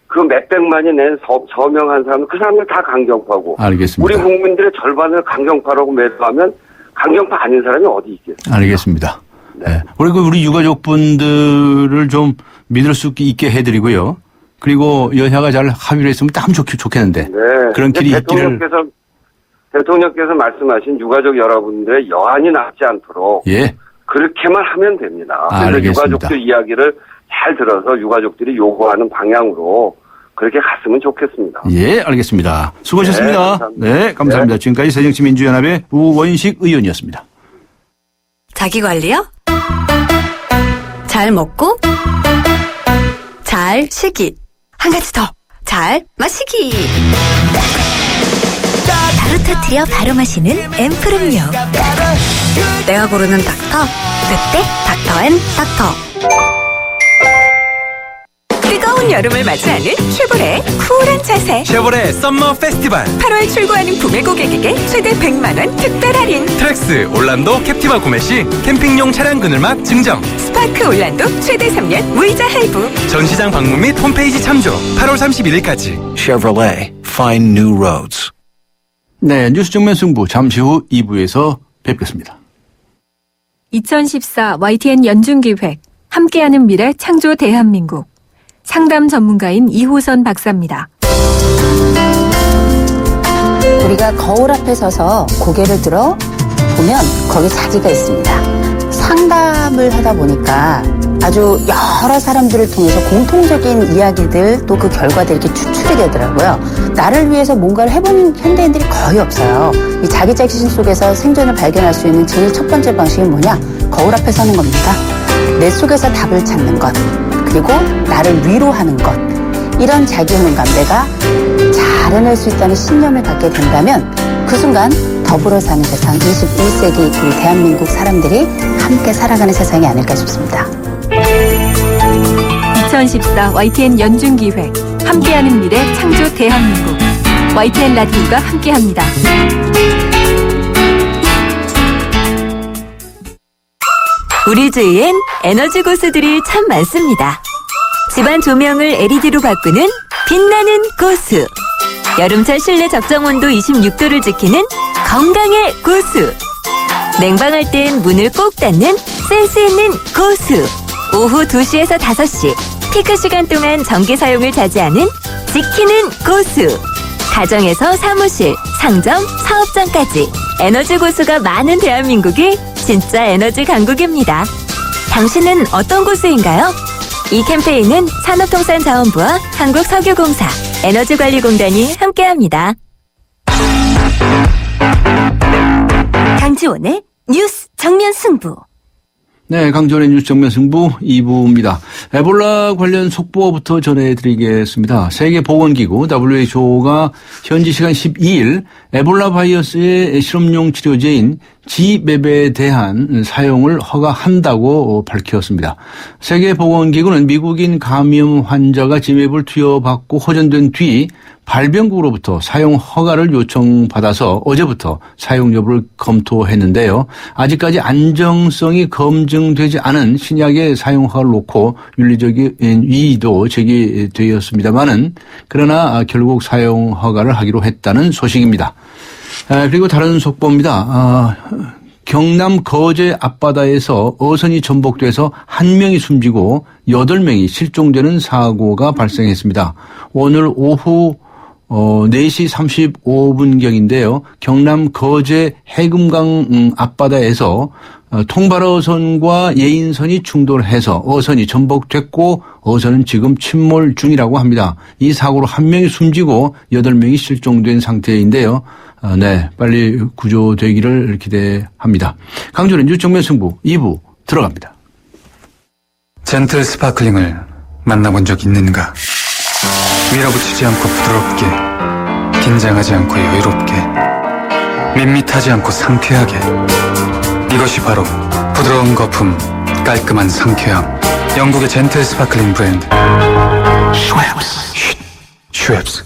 그 몇백만이 낸 서명한 사람, 그 사람들 다 강경파고. 알겠습니다. 우리 국민들의 절반을 강경파라고 매도하면 강경파 아닌 사람이 어디 있겠어요? 알겠습니다. 네. 우리 유가족분들을 좀 믿을 수 있게 해드리고요. 그리고 여야가 잘 합의를 했으면 참 좋겠는데. 네. 그런 길이 있기를. 대통령께서 말씀하신 유가족 여러분들의 여한이 남지 않도록. 예. 그렇게만 하면 됩니다. 그래서 알겠습니다. 유가족들 이야기를 잘 들어서 유가족들이 요구하는 방향으로 그렇게 갔으면 좋겠습니다. 예, 알겠습니다. 수고하셨습니다. 네, 감사합니다. 네, 감사합니다. 지금까지 새정치민주연합의 우원식 의원이었습니다. 자기관리요? 잘 먹고 잘 쉬기. 한 가지 더. 잘 마시기. 하루터 트여 바로 마시는 앰플음료. 내가 고르는 닥터. 그때 닥터앤닥터. 뜨거운 뜨거운 여름을 맞이하는 쉐보레의 쿨한 자세. 쉐보레 썸머 페스티벌. 8월 출고하는 구매 고객에게 최대 100만 원 특별 할인. 트랙스 올란도 캡티바 구매 시 캠핑용 차량 그늘막 증정. 스파크 올란도 최대 3년 무이자 할부. 전시장 방문 및 홈페이지 참조. 8월 31일까지. Chevrolet, find new roads. 네, 뉴스 정면 승부 잠시 후 2부에서 뵙겠습니다. 2014 YTN 연중기획 함께하는 미래 창조 대한민국 상담 전문가인 이호선 박사입니다. 우리가 거울 앞에 서서 고개를 들어 보면 거기 자기가 있습니다. 상담을 하다 보니까 아주 여러 사람들을 통해서 공통적인 이야기들 또 그 결과들이 이렇게 추출이 되더라고요. 나를 위해서 뭔가를 해본 현대인들이 거의 없어요. 이 자기 자신 속에서 생존을 발견할 수 있는 제일 첫 번째 방식이 뭐냐? 거울 앞에 서는 겁니다. 내 속에서 답을 찾는 것, 그리고 나를 위로하는 것, 이런 자기 효능감, 내가 잘 해낼 수 있다는 신념을 갖게 된다면 그 순간 더불어 사는 세상, 21세기 우리 대한민국 사람들이 함께 살아가는 세상이 아닐까 싶습니다. 2014 YTN 연중기획 함께하는 미래 창조 대한민국 YTN 라디오가 함께합니다. 우리 주위엔 에너지 고수들이 참 많습니다. 집안 조명을 LED로 바꾸는 빛나는 고수. 여름철 실내 적정 온도 26도를 지키는 건강의 고수. 냉방할 땐 문을 꼭 닫는 센스 있는 고수. 오후 2시에서 5시 피크 시간 동안 전기 사용을 자제하는 지키는 고수. 가정에서 사무실, 상점, 사업장까지 에너지 고수가 많은 대한민국이 진짜 에너지 강국입니다. 당신은 어떤 고수인가요? 이 캠페인은 산업통상자원부와 한국석유공사, 에너지관리공단이 함께합니다. 강지원의 뉴스 정면 승부. 네, 강지원의 뉴스 정면 승부 2부입니다. 에볼라 관련 속보부터 전해드리겠습니다. 세계보건기구 WHO가 현지 시간 12일 에볼라 바이러스의 실험용 치료제인 지맵에 대한 사용을 허가한다고 밝혔습니다. 세계보건기구는 미국인 감염 환자가 지맵을 투여받고 호전된 뒤 발병국으로부터 사용 허가를 요청받아서 어제부터 사용 여부를 검토했는데요. 아직까지 안정성이 검증되지 않은 신약의 사용 허가를 놓고 윤리적인 이의도 제기되었습니다만은 그러나 결국 사용 허가를 하기로 했다는 소식입니다. 그리고 다른 속보입니다. 경남 거제 앞바다에서 어선이 전복돼서 1명이 숨지고 8명이 실종되는 사고가 발생했습니다. 오늘 오후 4시 35분경인데요. 경남 거제 해금강 앞바다에서 통발어선과 예인선이 충돌해서 어선이 전복됐고 어선은 지금 침몰 중이라고 합니다. 이 사고로 1명이 숨지고 8명이 실종된 상태인데요. 네, 빨리 구조되기를 기대합니다. 강준의 뉴스 정면 승부 2부 들어갑니다. 젠틀 스파클링을 만나본 적 있는가? 밀어붙이지 않고 부드럽게, 긴장하지 않고 여유롭게, 밋밋하지 않고 상쾌하게. 이것이 바로 부드러운 거품, 깔끔한 상쾌함. 영국의 젠틀 스파클링 브랜드 슈엡스.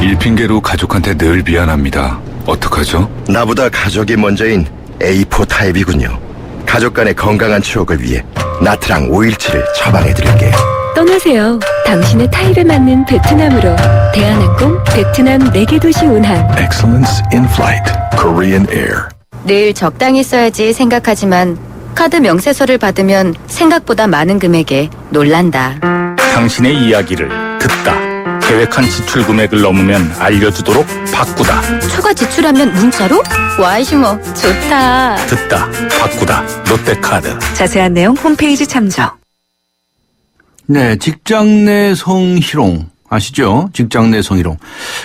일핑계로 가족한테 늘 미안합니다. 어떡하죠? 나보다 가족이 먼저인 A4 타입이군요. 가족 간의 건강한 추억을 위해 나트랑 517을 처방해드릴게요. 떠나세요. 당신의 타입에 맞는 베트남으로. 대한항공 베트남 4개 도시 운항. Excellence in flight. Korean Air. 늘 적당히 써야지 생각하지만 카드 명세서를 받으면 생각보다 많은 금액에 놀란다. 당신의 이야기를 듣다. 계획한 지출 금액을 넘으면 알려주도록 바꾸다. 추가 지출하면 문자로? 와이시 뭐 좋다. 듣다. 바꾸다. 롯데카드. 자세한 내용 홈페이지 참조. 네, 직장 내 성희롱 아시죠? 직장 내 성희롱.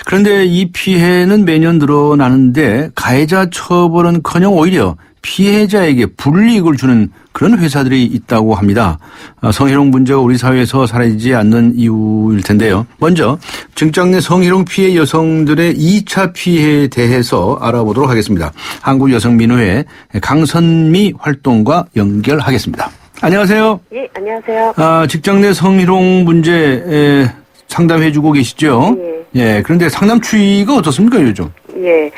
그런데 이 피해는 매년 늘어나는데 가해자 처벌은커녕 오히려 피해자에게 불이익을 주는 그런 회사들이 있다고 합니다. 성희롱 문제가 우리 사회에서 사라지지 않는 이유일 텐데요. 먼저 직장 내 성희롱 피해 여성들의 2차 피해에 대해서 알아보도록 하겠습니다. 한국여성민우회 강선미 활동과 연결하겠습니다. 안녕하세요. 예, 안녕하세요. 직장 내 성희롱 문제 상담해주고 계시죠? 예. 그런데 상담 추이가 어떻습니까, 요즘? 예.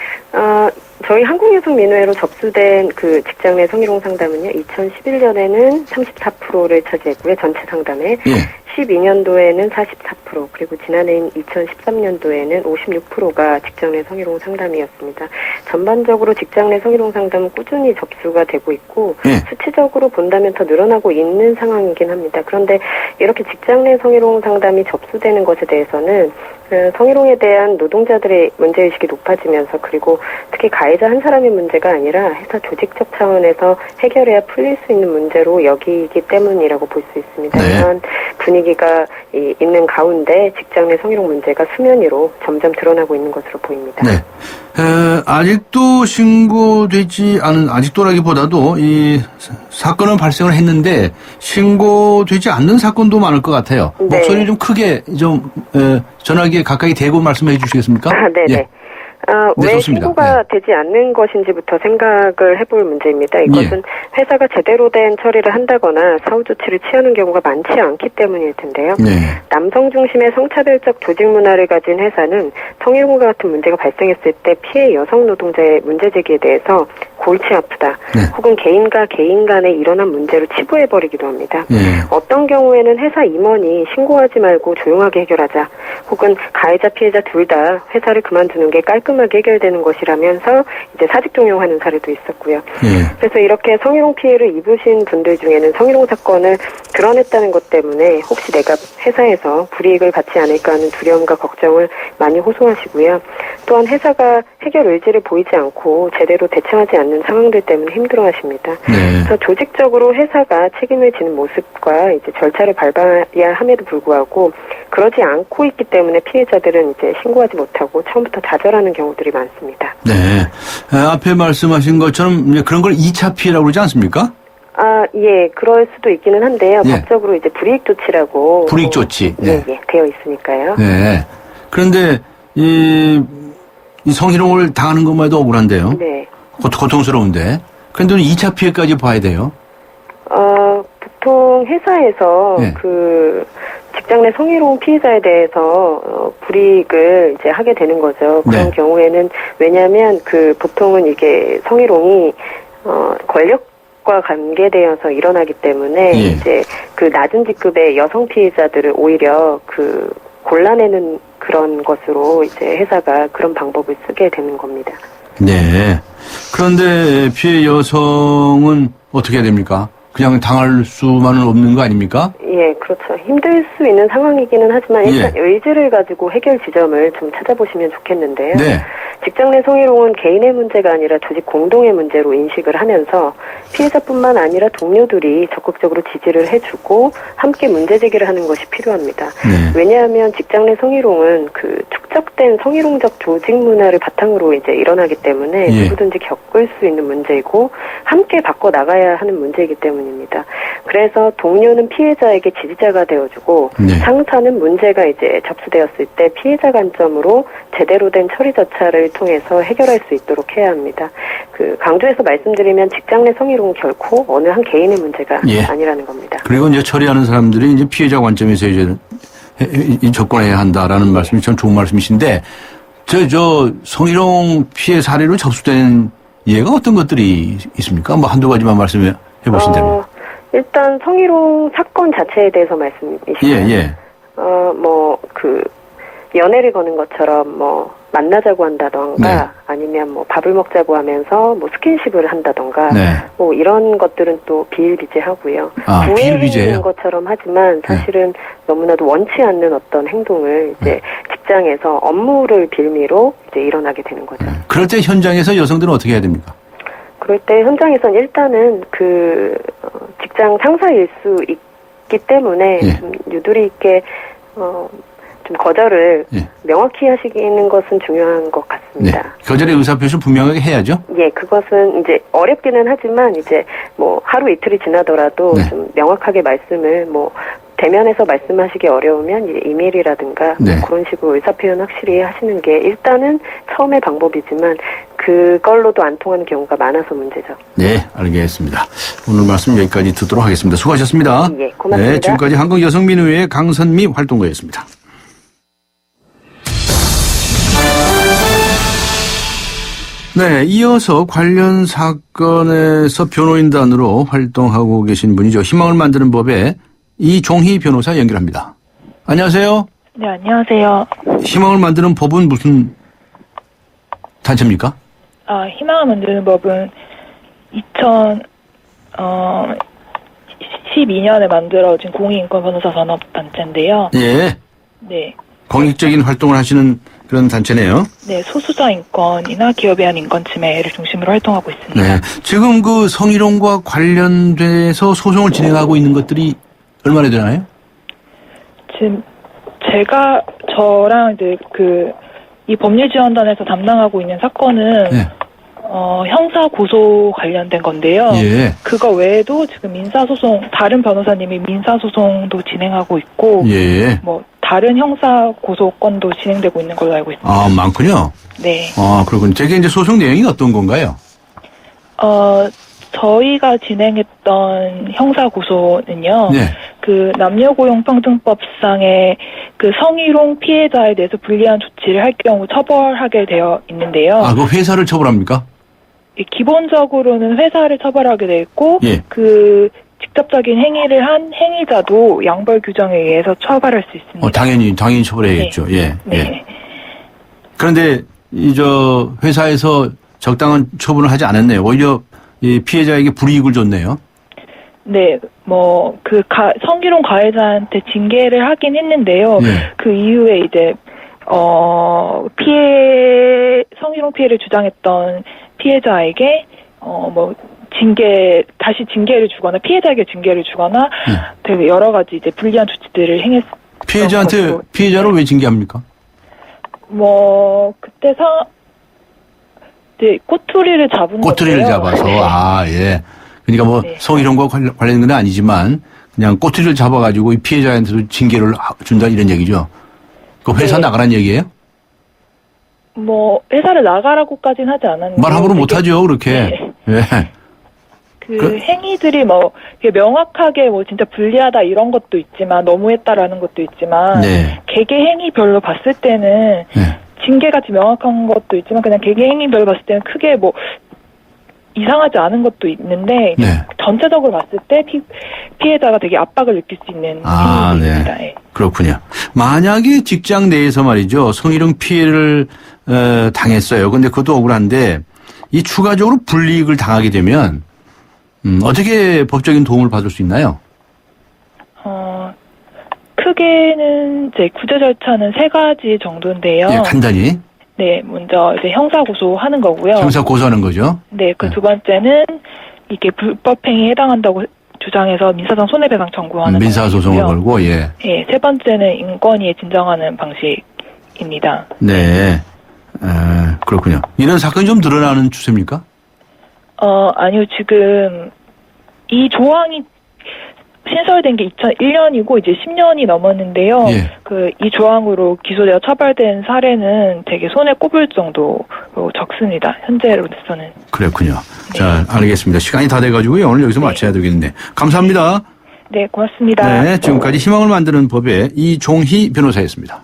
저희 한국여성민우회로 접수된 그 직장 내 성희롱 상담은요, 2011년에는 34%를 차지했고요, 전체 상담에. 12년도에는 44%, 그리고 지난해인 2013년도에는 56%가 직장 내 성희롱 상담이었습니다. 전반적으로 직장 내 성희롱 상담은 꾸준히 접수가 되고 있고, 수치적으로 본다면 더 늘어나고 있는 상황이긴 합니다. 그런데 이렇게 직장 내 성희롱 상담이 접수되는 것에 대해서는 성희롱에 대한 노동자들의 문제의식이 높아지면서, 그리고 특히 가해자 한 사람의 문제가 아니라 회사 조직적 차원에서 해결해야 풀릴 수 있는 문제로 여기기 때문이라고 볼 수 있습니다. 이런 분위기가 있는 가운데 직장 내 성희롱 문제가 수면 위로 점점 드러나고 있는 것으로 보입니다. 네. 아직도 신고되지 않은, 아직도라기보다도 이 사건은 발생을 했는데 신고되지 않는 사건도 많을 것 같아요. 네. 목소리 좀 크게 좀 전화기에 가까이 대고 말씀해 주시겠습니까? 네네. 예. 네, 왜 좋습니다. 신고가 되지 않는 것인지부터 생각을 해볼 문제입니다. 이것은 회사가 제대로 된 처리를 한다거나 사후 조치를 취하는 경우가 많지 않기 때문일 텐데요. 남성 중심의 성차별적 조직 문화를 가진 회사는 성희롱과 같은 문제가 발생했을 때 피해 여성 노동자의 문제 제기에 대해서 골치 아프다. 혹은 개인과 개인 간에 일어난 문제로 치부해버리기도 합니다. 어떤 경우에는 회사 임원이 신고하지 말고 조용하게 해결하자. 혹은 가해자 피해자 둘 다 회사를 그만두는 게 깔끔하게 해결되는 것이라면서 이제 사직 종용하는 사례도 있었고요. 그래서 이렇게 성희롱 피해를 입으신 분들 중에는 성희롱 사건을 드러냈다는 것 때문에 혹시 내가 회사에서 불이익을 받지 않을까 하는 두려움과 걱정을 많이 호소하시고요. 또한 회사가 해결 의지를 보이지 않고 제대로 대처하지 않는 상황들 때문에 힘들어하십니다. 그래서 조직적으로 회사가 책임을 지는 모습과 이제 절차를 밟아야 함에도 불구하고 그러지 않고 있기 때문에 피해자들은 이제 신고하지 못하고 처음부터 좌절하는 경우들이 많습니다. 네. 앞에 말씀하신 것처럼 이제 그런 걸 2차 피해라고 그러지 않습니까? 예, 그럴 수도 있기는 한데요. 법적으로 이제 불이익 조치라고. 불이익 조치. 되어 있으니까요. 네. 그런데 이 성희롱을 당하는 것만 해도 억울한데요. 네. 고통스러운데. 그런데 2차 피해까지 봐야 돼요. 보통 회사에서 그 직장 내 성희롱 피해자에 대해서 불이익을 이제 하게 되는 거죠. 그런 경우에는 왜냐하면 그 보통은 이게 성희롱이 권력과 관계되어서 일어나기 때문에 이제 그 낮은 직급의 여성 피해자들을 오히려 그 골라내는 그런 것으로 이제 회사가 그런 방법을 쓰게 되는 겁니다. 네. 그런데 피해 여성은 어떻게 해야 됩니까? 그냥 당할 수만은 없는 거 아닙니까? 예, 그렇죠. 힘들 수 있는 상황이기는 하지만 일단 의지를 가지고 해결 지점을 좀 찾아보시면 좋겠는데요. 직장 내 성희롱은 개인의 문제가 아니라 조직 공동의 문제로 인식을 하면서 피해자뿐만 아니라 동료들이 적극적으로 지지를 해주고 함께 문제 제기를 하는 것이 필요합니다. 왜냐하면 직장 내 성희롱은 그 축적된 성희롱적 조직 문화를 바탕으로 이제 일어나기 때문에 누구든지 겪을 수 있는 문제이고 함께 바꿔 나가야 하는 문제이기 때문입니다. 그래서 동료는 피해자에게 지지자가 되어주고 상사는 문제가 이제 접수되었을 때 피해자 관점으로 제대로 된 처리 절차를 통해서 해결할 수 있도록 해야 합니다. 그 강조해서 말씀드리면 직장 내 성희롱은 결코 어느 한 개인의 문제가 아니라는 겁니다. 그리고 이제 처리하는 사람들이 이제 피해자 관점에서 이제 접근해야 한다라는 말씀이 참 좋은 말씀이신데, 저 성희롱 피해 사례로 접수된 예가 어떤 것들이 있습니까? 뭐 한두 가지만 말씀해 보신다면. 일단 성희롱 사건 자체에 대해서 말씀이시죠? 뭐 그 연애를 거는 것처럼 뭐 만나자고 한다던가 아니면 뭐 밥을 먹자고 하면서 뭐 스킨십을 한다던가 뭐 이런 것들은 또 비일비재하고요. 부해행위인 것처럼 하지만 사실은 너무나도 원치 않는 어떤 행동을 이제 직장에서 업무를 빌미로 이제 일어나게 되는 거죠. 그럴 때 현장에서 여성들은 어떻게 해야 됩니까? 그럴 때 현장에선 일단은 그 직장 상사일 수 있기 때문에 좀 유두리 있게 좀 거절을 명확히 하시는 것은 중요한 것 같습니다. 거절의 의사표시를 분명하게 해야죠? 예, 그것은 이제 어렵기는 하지만 이제 뭐 하루 이틀이 지나더라도 좀 명확하게 말씀을 뭐 대면에서 말씀하시기 어려우면 이제 이메일이라든가 네. 그런 식으로 의사표현 확실히 하시는 게 일단은 처음의 방법이지만 그걸로도 안 통하는 경우가 많아서 문제죠. 네, 알겠습니다. 오늘 말씀 여기까지 듣도록 하겠습니다. 수고하셨습니다. 예, 고맙습니다. 네, 지금까지 한국여성민의회 강선미 활동가였습니다. 네, 이어서 관련 사건에서 변호인단으로 활동하고 계신 분이죠. 희망을 만드는 법의 이종희 변호사 연결합니다. 안녕하세요. 네, 안녕하세요. 희망을 만드는 법은 무슨 단체입니까? 희망을 만드는 법은 2012년에 만들어진 공익인권 변호사 산업단체인데요. 예. 네. 공익적인 활동을 하시는 그런 단체네요. 네, 소수자 인권이나 기업에 대한 인권 침해를 중심으로 활동하고 있습니다. 네. 지금 그 성희롱과 관련돼서 소송을 진행하고 있는 것들이 얼마나 되나요? 지금 저랑 이제 이 법률지원단에서 담당하고 있는 사건은 네. 형사 고소 관련된 건데요. 예. 그거 외에도 지금 민사소송, 다른 변호사님이 민사소송도 진행하고 있고, 예. 다른 형사 고소건도 진행되고 있는 걸로 알고 있습니다. 아, 많군요. 네. 그렇군요. 저게 이제 소송 내용이 어떤 건가요? 저희가 진행했던 형사 고소는요. 네. 남녀고용평등법상의 성희롱 피해자에 대해서 불리한 조치를 할 경우 처벌하게 되어 있는데요. 그 회사를 처벌합니까? 기본적으로는 회사를 처벌하게 돼 있고, 예. 직접적인 행위를 한 행위자도 양벌 규정에 의해서 처벌할 수 있습니다. 당연히 처벌해야겠죠. 네. 예. 네. 예. 그런데 회사에서 적당한 처분을 하지 않았네요. 오히려 이 피해자에게 불이익을 줬네요. 네, 성희롱 가해자한테 징계를 하긴 했는데요. 예. 그 이후에 이제, 성희롱 피해를 주장했던 피해자에게, 다시 징계를 주거나, 피해자에게 징계를 주거나, 되게 여러 가지 이제 불리한 조치들을 행했던 피해자를 왜 징계합니까? 그때 꼬투리를 잡은 꼬투리를 건데요. 잡아서, 예. 그러니까 네. 성희롱과 관련된 건 아니지만, 그냥 꼬투리를 잡아가지고 이 피해자한테도 징계를 준다 이런 얘기죠. 그 회사 네. 나가란 얘기예요? 회사를 나가라고까지는 하지 않았는데. 말 함부로 못하죠, 그렇게. 네. 예. 행위들이 명확하게 진짜 불리하다 이런 것도 있지만, 너무했다라는 것도 있지만, 네. 개개 행위별로 봤을 때는, 징계같이 명확한 것도 있지만, 그냥 개개 행위별로 봤을 때는 크게 이상하지 않은 것도 있는데, 전체적으로 봤을 때 피해자가 되게 압박을 느낄 수 있는 행위입니다. 네. 그렇군요. 만약에 직장 내에서 말이죠, 성희롱 피해를 당했어요. 근데 그것도 억울한데, 이 추가적으로 불이익을 당하게 되면 어떻게 법적인 도움을 받을 수 있나요? 크게는 이제 구제 절차는 3가지 정도인데요. 예, 간단히. 네, 먼저 이제 형사 고소하는 거고요. 형사 고소하는 거죠. 네, 두 번째는 이게 불법행위에 해당한다고 주장해서 민사상 손해배상 청구하는 민사소송을 걸고, 예. 네, 세 번째는 인권위에 진정하는 방식입니다. 네. 그렇군요. 이런 사건이 좀 늘어나는 추세입니까? 아니요, 지금 이 조항이 신설된 게 2001년이고 이제 10년이 넘었는데요. 예. 이 조항으로 기소되어 처벌된 사례는 되게 손에 꼽을 정도로 적습니다. 현재로서는. 그렇군요. 자, 알겠습니다. 시간이 다 돼가지고요. 오늘 여기서 마쳐야 되겠는데. 감사합니다. 네, 고맙습니다. 네, 지금까지 희망을 만드는 법의 이종희 변호사였습니다.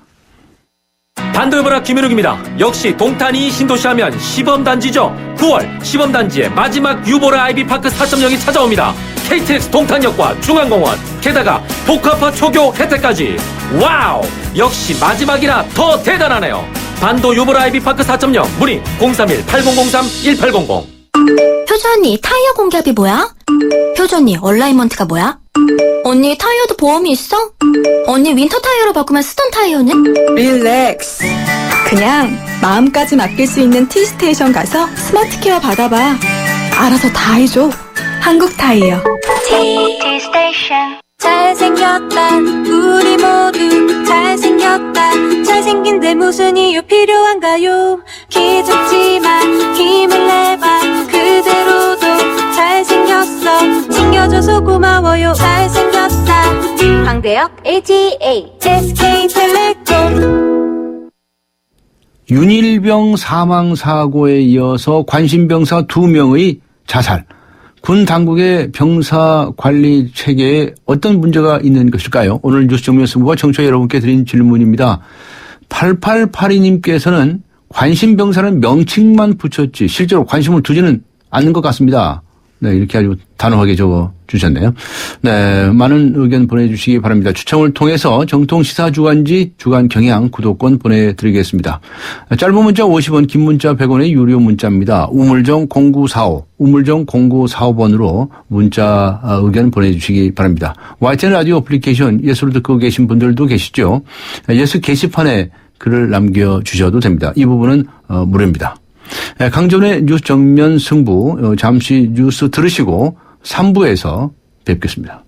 반도여보라 김현욱입니다. 역시 동탄이 신도시 하면 시범단지죠. 9월 시범단지의 마지막 유보라 아이비파크 4.0이 찾아옵니다. KTX 동탄역과 중앙공원, 게다가 복합화 초교 혜택까지. 와우! 역시 마지막이라 더 대단하네요. 반도 유보라 아이비파크 4.0 문의 031-8003-1800. 효주 언니, 타이어 공개합이 뭐야? 효주 언니, 얼라이먼트가 뭐야? 언니, 타이어도 보험이 있어? 언니, 윈터 타이어로 바꾸면 쓰던 타이어는? 릴렉스. 그냥 마음까지 맡길 수 있는 T스테이션 가서 스마트 케어 받아봐. 알아서 다 해줘. 한국 타이어. T스테이션. 잘생겼다. 우리 모두 잘생겼다. 잘생긴데 무슨 이유 필요한가요? 기죽지만 힘을 내봐. 그대로도 잘생겼어. 챙겨줘서 고마워요. 잘생겼다. 광대역 AGA SK텔레콤. 윤일병 사망 사고에 이어서 관심병사 2명의 자살. 군 당국의 병사 관리 체계에 어떤 문제가 있는 것일까요? 오늘 뉴스 정면 승부가 청취자 여러분께 드린 질문입니다. 8882님께서는 관심병사는 명칭만 붙였지 실제로 관심을 두지는 않는 것 같습니다. 네, 이렇게 아주 단호하게 적어 주셨네요. 네, 많은 의견 보내주시기 바랍니다. 추첨을 통해서 정통 시사주간지 주간 경향 구독권 보내드리겠습니다. 짧은 문자 50원, 긴 문자 100원의 유료 문자입니다. 우물정 0945, 우물정 0945번으로 문자 의견 보내주시기 바랍니다. YTN 라디오 어플리케이션 예수를 듣고 계신 분들도 계시죠. 예수 게시판에 글을 남겨주셔도 됩니다. 이 부분은 무료입니다. 강전의 뉴스 정면 승부 잠시 뉴스 들으시고 3부에서 뵙겠습니다.